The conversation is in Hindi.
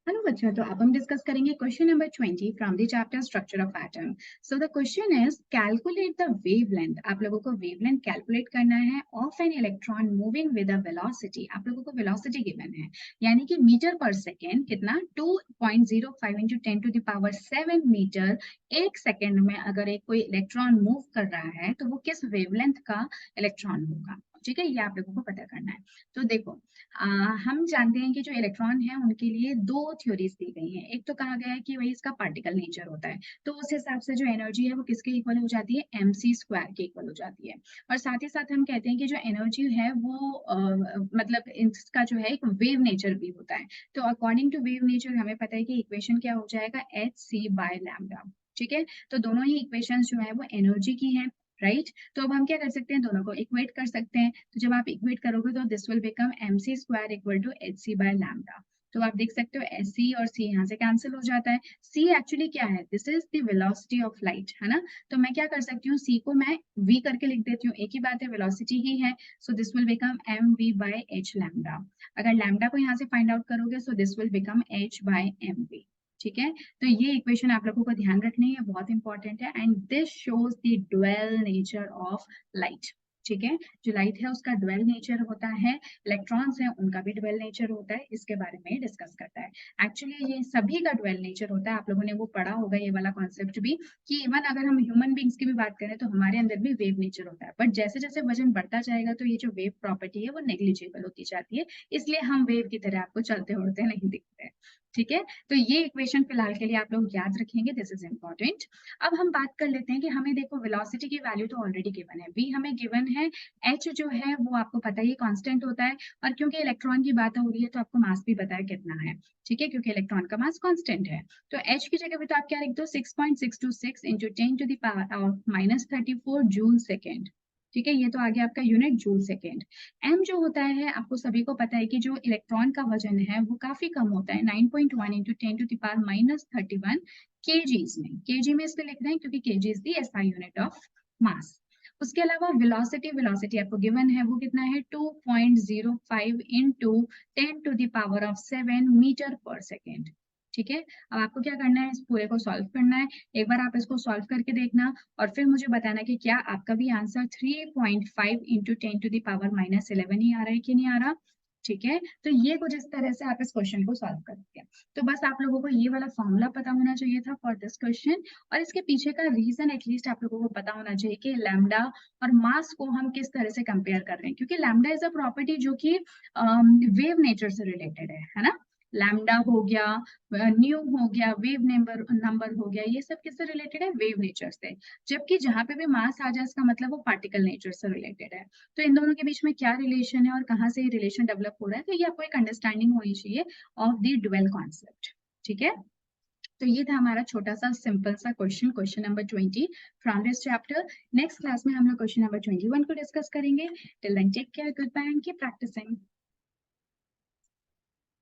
हेलो बच्चों, तो अब हम डिस्कस करेंगे question number 20 from the chapter structure of atom. So the question is calculate the wavelength. आप लोगों को वेवलेंथ कैलकुलेट करना है of an electron moving with a velocity. आप लोगों को वेलोसिटी गिवन है, यानी कि मीटर पर सेकेंड कितना 2.05 into 10 to the power 7 metre एक सेकेंड में अगर एक कोई इलेक्ट्रॉन मूव कर रहा है तो वो किस वेवलेंथ का इलेक्ट्रॉन होगा। ठीक है, ये आप लोगों को पता करना है। तो देखो, हम जानते हैं कि जो इलेक्ट्रॉन है उनके लिए दो थ्योरीज दी गई हैं। एक तो कहा गया है कि वही इसका पार्टिकल नेचर होता है, तो उस हिसाब से जो एनर्जी है वो किसके इक्वल हो जाती है, mc² के इक्वल हो जाती है। और साथ ही साथ हम कहते हैं कि जो एनर्जी है वो मतलब इसका जो है एक वेव नेचर भी होता है। तो अकॉर्डिंग टू वेव नेचर हमें पता है कि इक्वेशन क्या हो जाएगा, hc/λ। ठीक है, तो दोनों ही इक्वेशंस जो है वो एनर्जी की हैं, राइट। तो अब हम क्या कर सकते हैं, दोनों को इक्वेट कर सकते हैं। तो जब आप इक्वेट करोगे तो this will become mc² equal to hc/λ। तो आप देख सकते हो एस सी और सी यहाँ से कैंसिल हो जाता है। सी एक्चुअली क्या है, this is the velocity of light, है ना। तो मैं क्या कर सकती हूँ, सी को मैं v करके लिख देती हूँ, एक ही बात है, वेलोसिटी ही है। So this will become mv/h λ। अगर लैम्डा को यहाँ से फाइंड आउट करोगे so this will become h/mv। ठीक है, तो ये इक्वेशन आप लोगों को ध्यान रखनी है, बहुत इंपॉर्टेंट है। And this shows the dual nature of light. ठीक है, जो लाइट है उसका ड्वेल नेचर होता है, इलेक्ट्रॉन्स हैं उनका भी ड्वेल नेचर होता है, इसके बारे में डिस्कस करता है। एक्चुअली ये सभी का ड्वेल नेचर होता है, आप लोगों ने वो पढ़ा होगा ये वाला कॉन्सेप्ट भी, कि इवन अगर हम ह्यूमन बींग्स की भी बात करें तो हमारे अंदर भी वेव नेचर होता है। बट जैसे जैसे वजन बढ़ता जाएगा तो ये जो वेव प्रॉपर्टी है वो नेग्लिजिबल होती जाती है, इसलिए हम वेव की तरह आपको चलते उड़ते नहीं दिखते हैं। ठीक है, तो ये इक्वेशन फिलहाल के लिए आप लोग याद रखेंगे, दिस इज इंपॉर्टेंट। अब हम बात कर लेते हैं कि हमें देखो वेलोसिटी की वैल्यू तो ऑलरेडी गिवन है, v हमें गिवन है, h जो है वो आपको पता ही कांस्टेंट होता है। और क्योंकि इलेक्ट्रॉन की बात हो रही है तो आपको मास भी पता है कितना है। ठीक है, क्योंकि इलेक्ट्रॉन का मास कांस्टेंट है। तो h की जगह पे तो आप क्या लिख दो, 6.626 into 10 to the power of -34 joule second. ठीक है, ये तो आ गया आपका यूनिट जूल सेकेंड। m जो होता है आपको सभी को पता है कि जो इलेक्ट्रॉन का वजन है वो काफी कम होता है, 9.1 into 10 to the power -31 kgs में। केजी में इसलिए लिख रहे हैं क्योंकि kg is the SI unit of mass. उसके अलावा वेलोसिटी, वेलोसिटी आपको गिवन है वो कितना है, 2.05 into 10 to the power of 7 metre per second. ठीक है, अब आपको क्या करना है, इस पूरे को सॉल्व करना है। एक बार आप इसको सॉल्व करके देखना और फिर मुझे बताना कि क्या आपका भी answer 3.5 into 10 to the power -11 ही आ रहा है कि नहीं आ रहा। ठीक है, तो ये कुछ इस तरह से आप इस क्वेश्चन को सॉल्व करेंगे। तो बस आप लोगों को ये वाला फॉर्मूला पता होना चाहिए था फॉर दिस क्वेश्चन, और इसके पीछे का रीजन एटलीस्ट आप लोगों को पता होना चाहिए कि लैम्डा और मास को हम किस तरह से कंपेयर कर रहे हैं, क्योंकि लैम्डा इज अ प्रॉपर्टी जो कि वेव नेचर से रिलेटेड है ना। लैम्डा हो गया, न्यू हो गया, वेव नंबर नंबर हो गया, ये सब किससे रिलेटेड है, वेव नेचर से। जबकि जहां पे भी मास आ जाए इसका मतलब वो पार्टिकल नेचर से रिलेटेड है। तो इन दोनों के बीच में क्या रिलेशन है और कहाँ से ये रिलेशन डेवलप हो रहा है, तो ये आपको एक अंडरस्टैंडिंग होनी चाहिए ऑफ द ड्वेल कॉन्सेप्ट। ठीक है, तो ये था हमारा छोटा सा सिंपल सा question, question number 20 from this chapter. Next class में हम लोग क्वेश्चन नंबर 21 को डिस्कस करेंगे। Till then take care, good bye and keep practising.